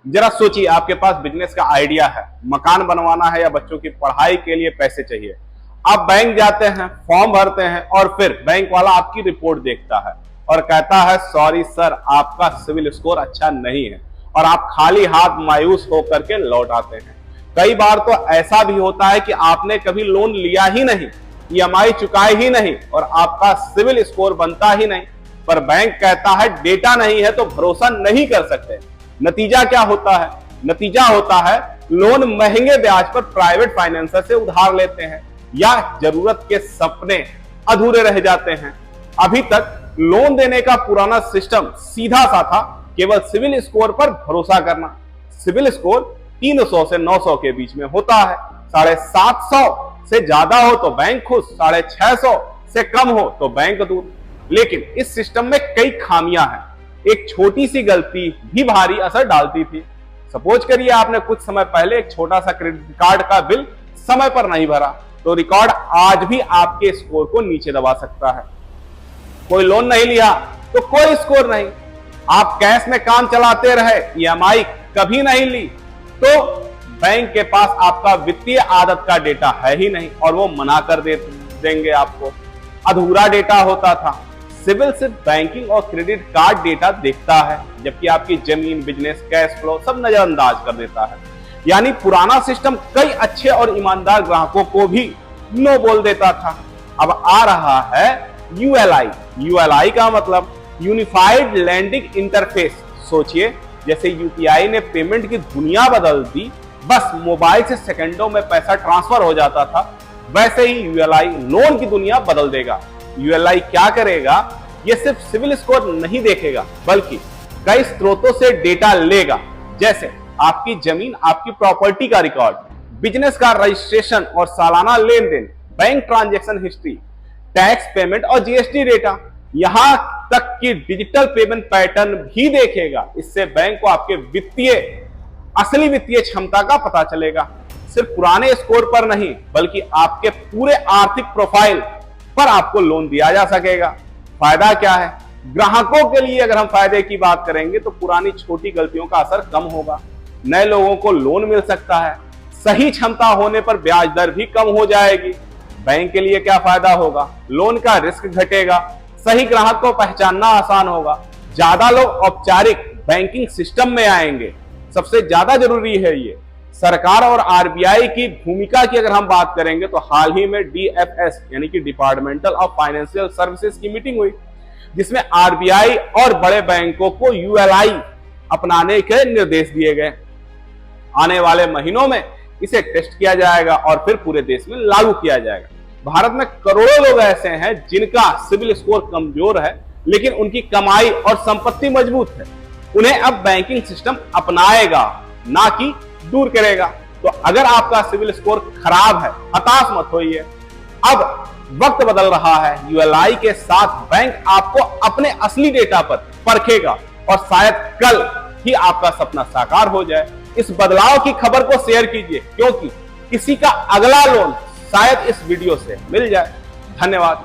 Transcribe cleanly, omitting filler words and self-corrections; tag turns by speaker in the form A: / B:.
A: जरा सोचिए, आपके पास बिजनेस का आइडिया है, मकान बनवाना है या बच्चों की पढ़ाई के लिए पैसे चाहिए। आप बैंक जाते हैं, फॉर्म भरते हैं और फिर बैंक वाला आपकी रिपोर्ट देखता है और कहता है सॉरी सर, आपका सिविल स्कोर अच्छा नहीं है, और आप खाली हाथ मायूस होकर के लौट आते हैं। कई बार तो ऐसा भी होता है कि आपने कभी लोन लिया ही नहीं, ईएमआई चुकाए ही नहीं और आपका सिविल स्कोर बनता ही नहीं, पर बैंक कहता है डेटा नहीं है तो भरोसा नहीं कर सकते। नतीजा क्या होता है? नतीजा होता है लोन महंगे ब्याज पर प्राइवेट फाइनेंसर से उधार लेते हैं या जरूरत के सपने अधूरे रह जाते हैं। अभी तक लोन देने का पुराना सिस्टम सीधा सा था, केवल सिविल स्कोर पर भरोसा करना। सिविल स्कोर 300 से 900 के बीच में होता है, 750 से ज्यादा हो तो बैंक खुश, 650 से कम हो तो बैंक दूर। लेकिन इस सिस्टम में कई खामियां हैं। एक छोटी सी गलती भी भारी असर डालती थी। सपोज करिए आपने कुछ समय पहले एक छोटा सा क्रेडिट कार्ड का बिल समय पर नहीं भरा, तो रिकॉर्ड आज भी आपके स्कोर को नीचे दबा सकता है। कोई लोन नहीं लिया तो कोई स्कोर नहीं। आप कैश में काम चलाते रहे, ईएमआई कभी नहीं ली, तो बैंक के पास आपका वित्तीय आदत का डेटा है ही नहीं और वो मना कर देंगे आपको। अधूरा डेटा होता था। सिविल सिर्फ बैंकिंग और क्रेडिट कार्ड डेटा देखता है, जबकि आपकी जमीन, बिजनेस, कैश फ्लो सब नजरअंदाज कर देता है। यानी पुराना सिस्टम कई अच्छे और ईमानदार ग्राहकों को भी नो बोल देता था। अब आ रहा है यूएलआई। यूएलआई का मतलब यूनिफाइड लैंडिंग इंटरफेस। सोचिए, जैसे यूपीआई ने पेमेंट की दुनिया बदल दी, बस मोबाइल से सेकंडों में पैसा ट्रांसफर हो जाता था, वैसे ही यूएलआई लोन की दुनिया बदल देगा। यूएलआई क्या करेगा? ये सिर्फ सिविल स्कोर नहीं देखेगा, बल्कि कई स्रोतों से डेटा लेगा, जैसे आपकी जमीन, आपकी प्रॉपर्टी का रिकॉर्ड, बिजनेस का रजिस्ट्रेशन और सालाना लेन देन, bank transaction history, tax payment और जीएसटी डेटा, यहां तक कि डिजिटल पेमेंट पैटर्न भी देखेगा। इससे बैंक को आपके असली वित्तीय क्षमता का पता चलेगा। सिर्फ पुराने स्कोर पर नहीं, बल्कि आपके पूरे आर्थिक प्रोफाइल पर आपको लोन दिया जा सकेगा। फायदा क्या है? ग्राहकों के लिए अगर हम फायदे की बात करेंगे तो पुरानी छोटी गलतियों का असर कम होगा, नए लोगों को लोन मिल सकता है, सही क्षमता होने पर ब्याज दर भी कम हो जाएगी। बैंक के लिए क्या फायदा होगा? लोन का रिस्क घटेगा, सही ग्राहक को पहचानना आसान होगा, ज्यादा लोग औपचारिक बैंकिंग सिस्टम में आएंगे। सबसे ज्यादा जरूरी है ये सरकार और आरबीआई की भूमिका की अगर हम बात करेंगे तो हाल ही में डीएफएस यानी कि डिपार्टमेंटल ऑफ फाइनेंशियल सर्विसेज की मीटिंग हुई, जिसमें आरबीआई और बड़े बैंकों को यूएलआई अपनाने के निर्देश दिए गए। आने वाले महीनों में इसे टेस्ट किया जाएगा और फिर पूरे देश में लागू किया जाएगा। भारत में करोड़ों लोग ऐसे हैं जिनका सिविल स्कोर कमजोर है, लेकिन उनकी कमाई और संपत्ति मजबूत है। उन्हें अब बैंकिंग सिस्टम अपनाएगा, ना कि दूर करेगा। तो अगर आपका सिविल स्कोर खराब है, हताश मत होइए। अब वक्त बदल रहा है। यूएलआई के साथ बैंक आपको अपने असली डेटा पर परखेगा और शायद कल ही आपका सपना साकार हो जाए। इस बदलाव की खबर को शेयर कीजिए, क्योंकि किसी का अगला लोन शायद इस वीडियो से मिल जाए। धन्यवाद।